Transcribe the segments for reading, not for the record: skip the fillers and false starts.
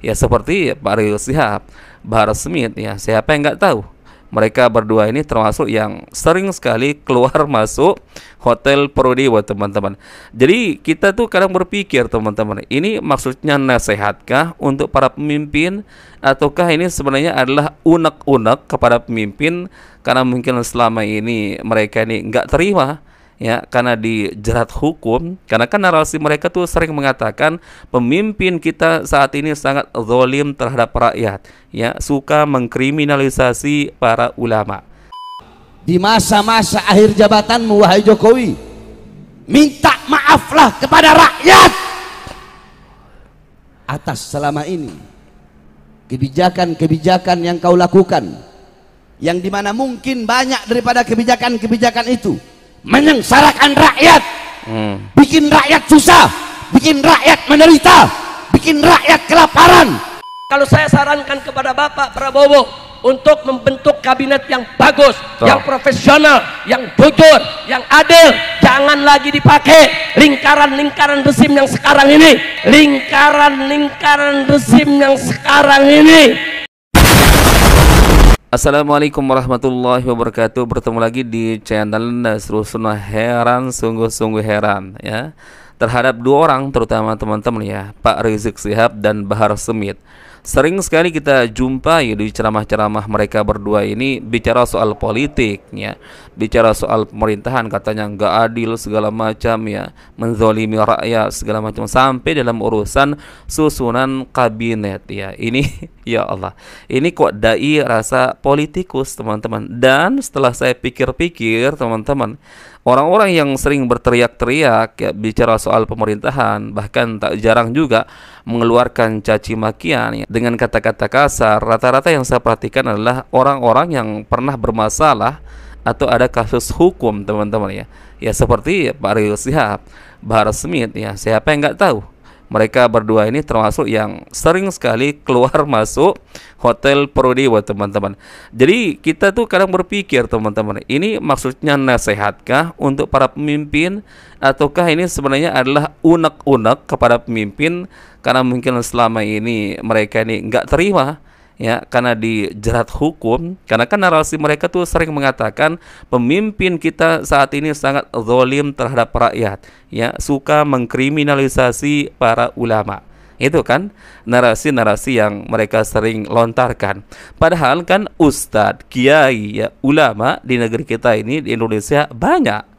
Ya seperti Pak Rizik Syihab, Bahar Smith, ya siapa yang nggak tahu mereka berdua ini termasuk yang sering sekali keluar masuk hotel Prodewa, teman-teman. Jadi kita tuh kadang berpikir, teman-teman, ini maksudnya nasihatkah untuk para pemimpin, ataukah ini sebenarnya adalah unek-unek kepada pemimpin karena mungkin selama ini mereka ini nggak terima, ya, karena dijerat hukum. Karena kan narasi mereka tuh sering mengatakan pemimpin kita saat ini sangat zalim terhadap rakyat, ya, suka mengkriminalisasi para ulama. Di masa-masa akhir jabatanmu, wahai Jokowi, minta maaflah kepada rakyat atas selama ini kebijakan-kebijakan yang kau lakukan, yang dimana mungkin banyak daripada kebijakan-kebijakan itu menyengsarakan rakyat, bikin rakyat susah, bikin rakyat menderita, bikin rakyat kelaparan. Kalau saya sarankan kepada Bapak Prabowo untuk membentuk kabinet yang bagus, yang profesional, yang jujur, yang adil, jangan lagi dipakai lingkaran-lingkaran rezim yang sekarang ini, lingkaran-lingkaran rezim yang sekarang ini. Assalamualaikum warahmatullahi wabarakatuh. Bertemu lagi di channel Nasrul Sunnah. Heran, sungguh-sungguh heran, ya, terhadap dua orang terutama, teman-teman, ya, Pak Rizik Syihab dan Bahar Smith. Sering sekali kita jumpai di ceramah-ceramah mereka berdua ini bicara soal politik, ya, bicara soal pemerintahan, katanya nggak adil segala macam, ya, menzolimi rakyat segala macam, sampai dalam urusan susunan kabinet, ya. Ini ya Allah, ini kok dai rasa politikus, teman-teman. Dan setelah saya pikir-pikir, teman-teman, orang-orang yang sering berteriak-teriak, ya, bicara soal pemerintahan, bahkan tak jarang juga mengeluarkan caci makian, ya, dengan kata-kata kasar, rata-rata yang saya perhatikan adalah orang-orang yang pernah bermasalah atau ada kasus hukum, teman-teman, ya. Ya seperti Pak Rizik Syihab, Bahar Smith, ya, siapa yang nggak tahu mereka berdua ini termasuk yang sering sekali keluar masuk hotel Prodewa, teman-teman. Jadi kita tuh kadang berpikir, teman-teman, ini maksudnya nasihatkah untuk para pemimpin, ataukah ini sebenarnya adalah unek-unek kepada pemimpin karena mungkin selama ini mereka ini nggak terima, ya, karena dijerat hukum. Karena kan narasi mereka tuh sering mengatakan pemimpin kita saat ini sangat zalim terhadap rakyat, ya, suka mengkriminalisasi para ulama. Itu kan narasi-narasi yang mereka sering lontarkan. Padahal kan ustadz, kiai, ya, ulama di negeri kita ini, di Indonesia, banyak.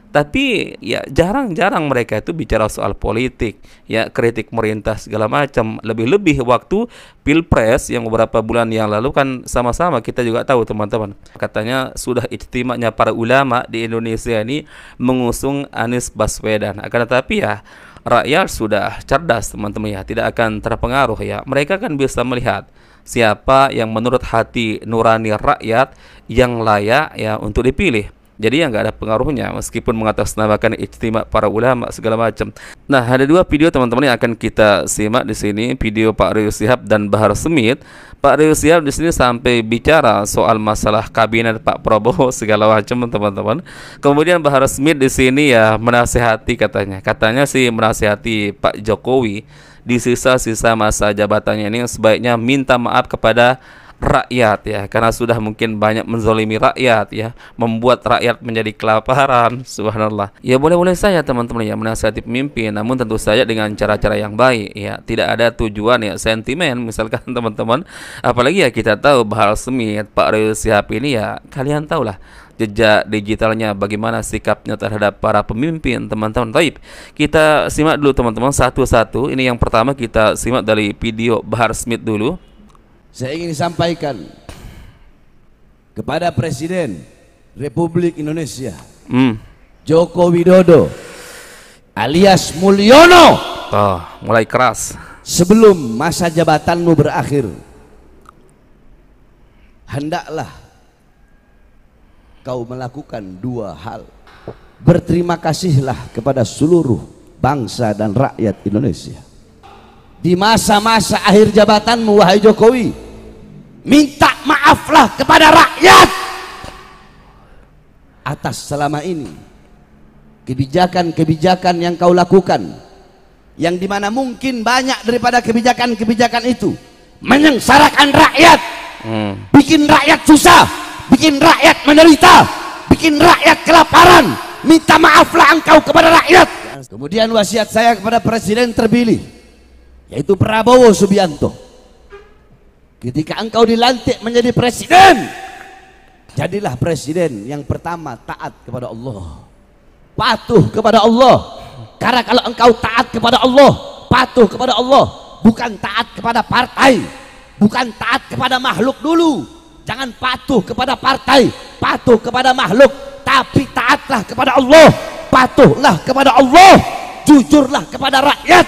Tapi ya jarang-jarang mereka itu bicara soal politik, ya, kritik pemerintah segala macam. Lebih-lebih waktu Pilpres yang beberapa bulan yang lalu kan sama-sama kita juga tahu, teman-teman, katanya sudah ijtima'nya para ulama di Indonesia ini mengusung Anies Baswedan. Akan tetapi ya rakyat sudah cerdas, teman-teman, ya, tidak akan terpengaruh, ya. Mereka kan bisa melihat siapa yang menurut hati nurani rakyat yang layak, ya, untuk dipilih. Jadi yang nggak ada pengaruhnya meskipun mengatasnamakan ijtima para ulama segala macam. Nah, ada dua video, teman-teman, yang akan kita simak di sini, video Pak Rizik Syihab dan Bahar Smith. Pak Rizik Syihab di sini sampai bicara soal masalah kabinet Pak Prabowo segala macam, teman-teman. Kemudian Bahar Smith di sini ya menasihati, katanya sih menasihati Pak Jokowi di sisa-sisa masa jabatannya ini sebaiknya minta maaf kepada rakyat, ya, karena sudah mungkin banyak menzolimi rakyat, ya, membuat rakyat menjadi kelaparan. Subhanallah. Ya boleh-boleh saja, teman-teman, ya, menasihati pemimpin, namun tentu saja dengan cara-cara yang baik, ya, tidak ada tujuan, ya, sentimen misalkan, teman-teman. Apalagi ya kita tahu Bahar Smith, Pak Rizik Syihab ini, ya, kalian tahulah jejak digitalnya, bagaimana sikapnya terhadap para pemimpin, teman-teman. Taib, kita simak dulu, teman-teman, satu-satu. Ini yang pertama kita simak dari video Bahar Smith dulu. Saya ingin sampaikan kepada Presiden Republik Indonesia, Joko Widodo alias Mulyono, mulai keras. Sebelum masa jabatanmu berakhir, hendaklah kau melakukan dua hal. Berterima kasihlah kepada seluruh bangsa dan rakyat Indonesia. Di masa-masa akhir jabatanmu, wahai Jokowi, minta maaflah kepada rakyat atas selama ini kebijakan-kebijakan yang kau lakukan, yang dimana mungkin banyak daripada kebijakan-kebijakan itu menyengsarakan rakyat, bikin rakyat susah, bikin rakyat menderita, bikin rakyat kelaparan. Minta maaflah engkau kepada rakyat. Kemudian wasiat saya kepada presiden terpilih, yaitu Prabowo Subianto, ketika engkau dilantik menjadi presiden, jadilah presiden yang pertama taat kepada Allah, patuh kepada Allah. Karena kalau engkau taat kepada Allah, patuh kepada Allah, bukan taat kepada partai, bukan taat kepada makhluk dulu. Jangan patuh kepada partai, patuh kepada makhluk, tapi taatlah kepada Allah, patuhlah kepada Allah, jujurlah kepada rakyat.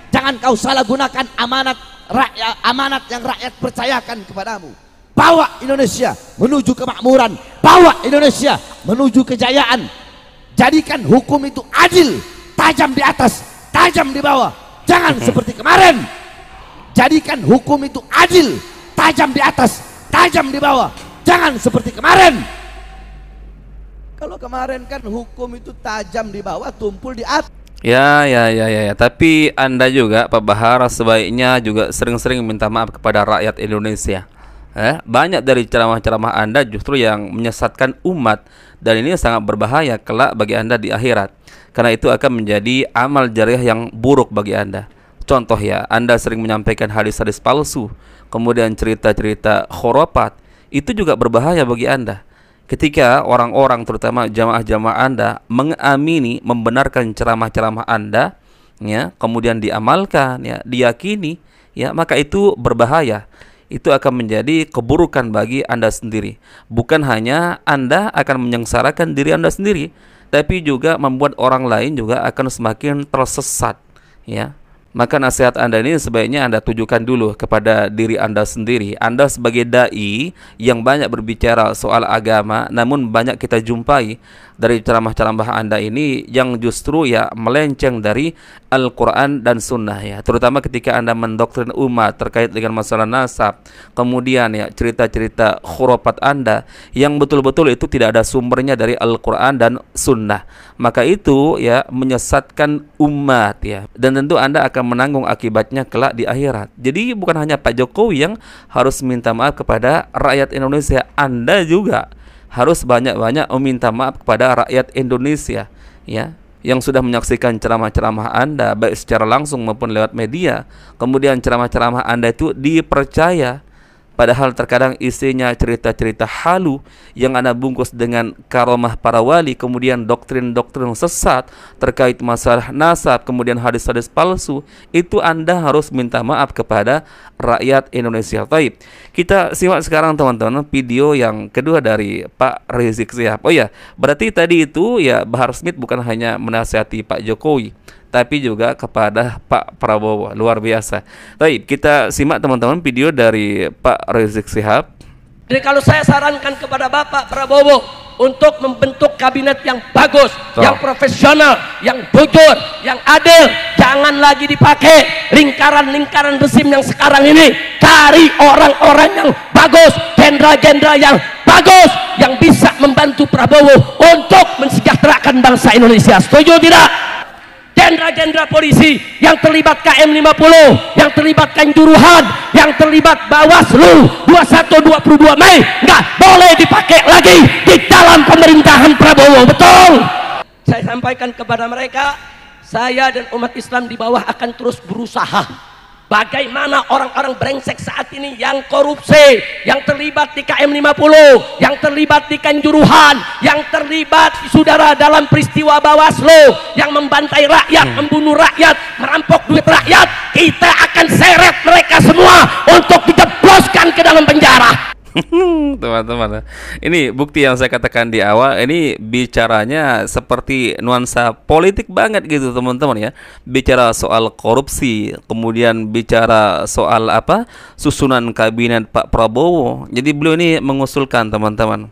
Jangan kau salah gunakan amanat rakyat, amanat yang rakyat percayakan kepadamu. Bawa Indonesia menuju kemakmuran, bawa Indonesia menuju kejayaan. Jadikan hukum itu adil, tajam di atas, tajam di bawah. Jangan seperti kemarin. Jadikan hukum itu adil, tajam di atas, tajam di bawah. Jangan seperti kemarin. Kalau kemarin kan hukum itu tajam di bawah, tumpul di atas. Ya. Tapi Anda juga, Pak Bahar, sebaiknya juga sering-sering minta maaf kepada rakyat Indonesia. Banyak dari ceramah-ceramah Anda justru yang menyesatkan umat, dan ini sangat berbahaya kelak bagi Anda di akhirat. Karena itu akan menjadi amal jariah yang buruk bagi Anda. Contoh ya, Anda sering menyampaikan hadis-hadis palsu, kemudian cerita-cerita khurafat, itu juga berbahaya bagi Anda. Ketika orang-orang, terutama jamaah-jamaah Anda, mengamini, membenarkan ceramah-ceramah Anda, ya, kemudian diamalkan, ya, diyakini, ya, maka itu berbahaya. Itu akan menjadi keburukan bagi Anda sendiri. Bukan hanya Anda akan menyengsarakan diri Anda sendiri, tapi juga membuat orang lain juga akan semakin tersesat, ya. Maka nasihat Anda ini sebaiknya Anda tujukan dulu kepada diri Anda sendiri. Anda sebagai dai yang banyak berbicara soal agama, namun banyak kita jumpai dari ceramah-ceramah Anda ini yang justru ya melenceng dari Al-Quran dan Sunnah, ya. Terutama ketika Anda mendoktrin umat terkait dengan masalah nasab, kemudian ya cerita-cerita khurafat Anda yang betul-betul itu tidak ada sumbernya dari Al-Quran dan Sunnah, maka itu ya menyesatkan umat, ya. Dan tentu Anda akan menanggung akibatnya kelak di akhirat. Jadi bukan hanya Pak Jokowi yang harus minta maaf kepada rakyat Indonesia, Anda juga harus banyak-banyak meminta maaf kepada rakyat Indonesia, ya, yang sudah menyaksikan ceramah-ceramah Anda baik secara langsung maupun lewat media. Kemudian ceramah-ceramah Anda itu dipercaya, padahal terkadang isinya cerita-cerita halu yang Anda bungkus dengan karomah para wali, kemudian doktrin-doktrin sesat terkait masalah nasab, kemudian hadis-hadis palsu. Itu Anda harus minta maaf kepada rakyat Indonesia. Baik, kita simak sekarang teman-teman video yang kedua dari Pak Rizik Syihab. Oh ya, berarti tadi itu ya Bahar Smith bukan hanya menasihati Pak Jokowi, tapi juga kepada Pak Prabowo. Luar biasa. Baik, kita simak teman-teman video dari Pak Rizik Syihab. Jadi kalau saya sarankan kepada Bapak Prabowo untuk membentuk kabinet yang bagus, yang profesional, yang jujur, yang adil, jangan lagi dipakai lingkaran-lingkaran rezim yang sekarang ini. Cari orang-orang yang bagus, jenderal-jenderal yang bagus, yang bisa membantu Prabowo untuk mensejahterakan bangsa Indonesia. Setuju tidak? Jenderal-jenderal polisi yang terlibat KM 50, yang terlibat Kanjuruhan, yang terlibat Bawaslu 21-22 Mei nggak boleh dipakai lagi di dalam pemerintahan Prabowo. Betul? Saya sampaikan kepada mereka, saya dan umat Islam di bawah akan terus berusaha. Bagaimana orang-orang brengsek saat ini yang korupsi, yang terlibat di KM 50, yang terlibat di Kanjuruhan, yang terlibat saudara dalam peristiwa Bawaslu, yang membantai rakyat, membunuh rakyat, merampok duit rakyat, kita akan seret mereka semua untuk dijebloskan ke dalam penjara. Teman-teman, ini bukti yang saya katakan di awal. Ini bicaranya seperti nuansa politik banget gitu teman-teman, ya. Bicara soal korupsi, kemudian bicara soal apa, susunan kabinet Pak Prabowo. Jadi beliau ini mengusulkan, teman-teman,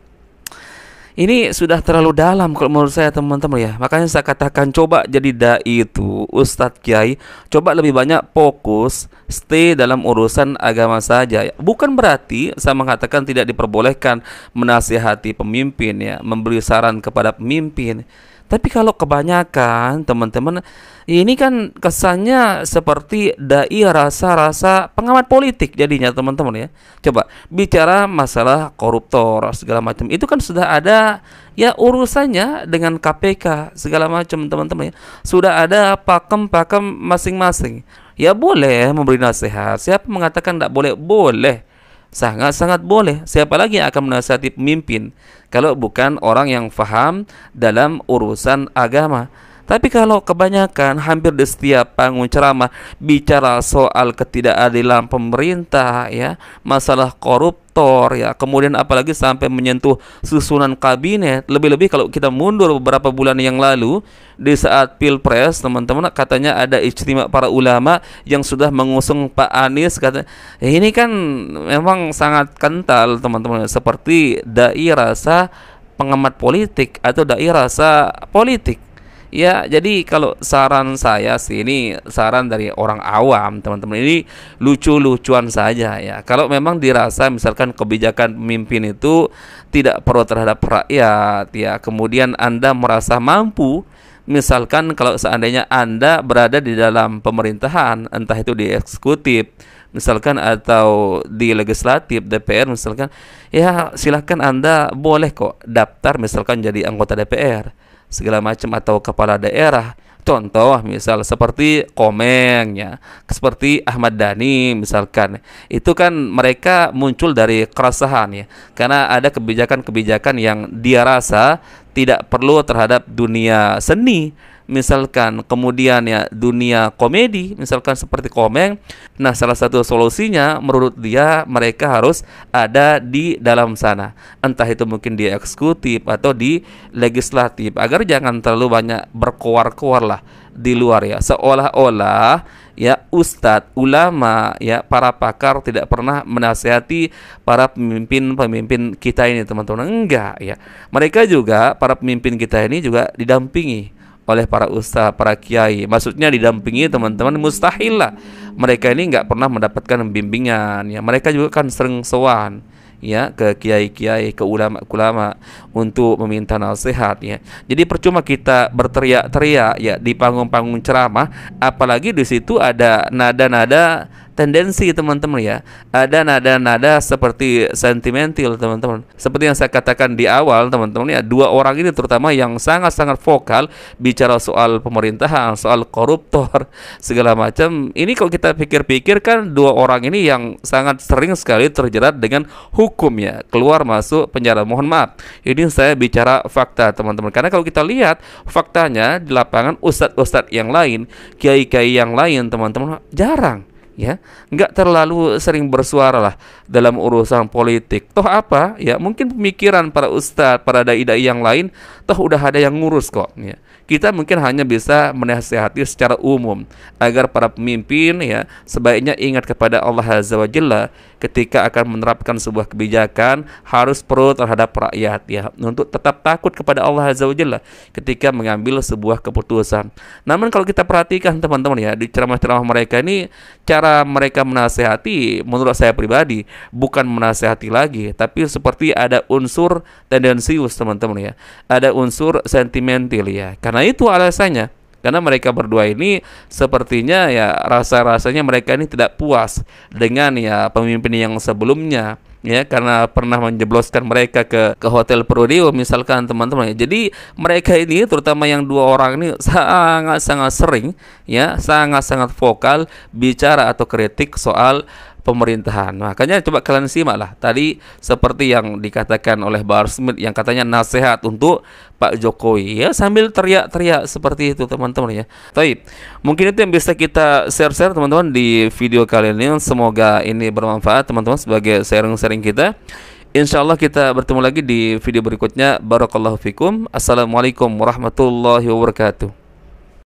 ini sudah terlalu dalam kalau menurut saya, teman-teman, ya. Makanya saya katakan coba jadi dai itu, Ustadz Kiai, coba lebih banyak fokus stay dalam urusan agama saja. Bukan berarti saya mengatakan tidak diperbolehkan menasihati pemimpin, ya, memberi saran kepada pemimpin. Tapi kalau kebanyakan teman-teman, ini kan kesannya seperti dai rasa-rasa pengamat politik jadinya teman-teman ya. Coba bicara masalah koruptor segala macam, itu kan sudah ada ya urusannya dengan KPK segala macam teman-teman ya. Sudah ada pakem-pakem masing-masing. Ya boleh memberi nasihat. Siapa mengatakan tidak boleh? Boleh. Sangat-sangat boleh. Siapa lagi yang akan menasihati pemimpin kalau bukan orang yang faham dalam urusan agama? Tapi kalau kebanyakan hampir di setiap panggung ceramah bicara soal ketidakadilan pemerintah ya, masalah koruptor ya, kemudian apalagi sampai menyentuh susunan kabinet. Lebih-lebih kalau kita mundur beberapa bulan yang lalu di saat Pilpres, teman-teman, katanya ada ijtima para ulama yang sudah mengusung Pak Anies, kata ini kan memang sangat kental teman-teman, seperti dai rasa pengamat politik atau dai rasa politik. Ya, jadi kalau saran saya sih, ini saran dari orang awam, teman-teman, ini lucu-lucuan saja ya. Kalau memang dirasa misalkan kebijakan pemimpin itu tidak pro terhadap rakyat ya, kemudian Anda merasa mampu, misalkan kalau seandainya Anda berada di dalam pemerintahan, entah itu di eksekutif misalkan atau di legislatif DPR misalkan, ya silahkan Anda boleh kok daftar misalkan jadi anggota DPR segala macam atau kepala daerah. Contoh misal seperti Komeng ya, seperti Ahmad Dhani misalkan. Itu kan mereka muncul dari keresahan ya, karena ada kebijakan-kebijakan yang dia rasa tidak perlu terhadap dunia seni misalkan, kemudian ya dunia komedi misalkan seperti Komeng. Nah, salah satu solusinya menurut dia mereka harus ada di dalam sana, entah itu mungkin di eksekutif atau di legislatif, agar jangan terlalu banyak berkoar-koar lah di luar ya, seolah-olah ya ustadz, ulama ya, para pakar tidak pernah menasihati para pemimpin kita ini teman-teman. Enggak ya, mereka juga, para pemimpin kita ini juga didampingi oleh para ustaz, para kiai. Maksudnya didampingi teman-teman, mustahil lah mereka ini nggak pernah mendapatkan bimbingan ya. Mereka juga kan sering sowan ya ke kiai-kiai, ke ulama-ulama untuk meminta nasihat ya. Jadi percuma kita berteriak-teriak ya di panggung-panggung ceramah, apalagi di situ ada nada-nada tendensi teman-teman ya, ada nada-nada seperti sentimental teman-teman. Seperti yang saya katakan di awal teman-teman ya, dua orang ini terutama yang sangat-sangat vokal bicara soal pemerintahan, soal koruptor segala macam. Ini kalau kita pikir-pikir kan dua orang ini yang sangat sering sekali terjerat dengan hukum ya, keluar masuk penjara. Mohon maaf, ini saya bicara fakta teman-teman, karena kalau kita lihat faktanya di lapangan, ustadz-ustadz yang lain, kiai-kiai yang lain teman-teman jarang ya, nggak terlalu sering bersuara lah dalam urusan politik. Toh apa ya, mungkin pemikiran para ustadz, para dai-dai yang lain toh udah ada yang ngurus kok ya. Kita mungkin hanya bisa menasihati secara umum agar para pemimpin ya sebaiknya ingat kepada Allah Azza wa Jalla ketika akan menerapkan sebuah kebijakan, harus pro terhadap rakyat ya, untuk tetap takut kepada Allah Azza wa Jalla ketika mengambil sebuah keputusan. Namun kalau kita perhatikan teman-teman ya, di ceramah-ceramah mereka ini, cara mereka menasehati menurut saya pribadi bukan menasehati lagi, tapi seperti ada unsur tendensius teman-teman ya, ada unsur sentimental ya. Karena itu alasannya, karena mereka berdua ini sepertinya ya rasa-rasanya mereka ini tidak puas dengan ya pemimpin yang sebelumnya ya, karena pernah menjebloskan mereka ke hotel Prodeo misalkan teman-teman ya. Jadi mereka ini terutama yang dua orang ini sangat-sangat sering ya, sangat-sangat vokal bicara atau kritik soal pemerintahan. Makanya coba kalian simak lah tadi seperti yang dikatakan oleh Bahar Smith yang katanya nasihat untuk Pak Jokowi ya, sambil teriak-teriak seperti itu teman-teman ya. Baik, mungkin itu yang bisa kita share-share teman-teman di video kali ini. Semoga ini bermanfaat teman-teman sebagai sharing-sharing kita. Insyaallah kita bertemu lagi di video berikutnya. Barakallahu fikum. Assalamualaikum warahmatullahi wabarakatuh.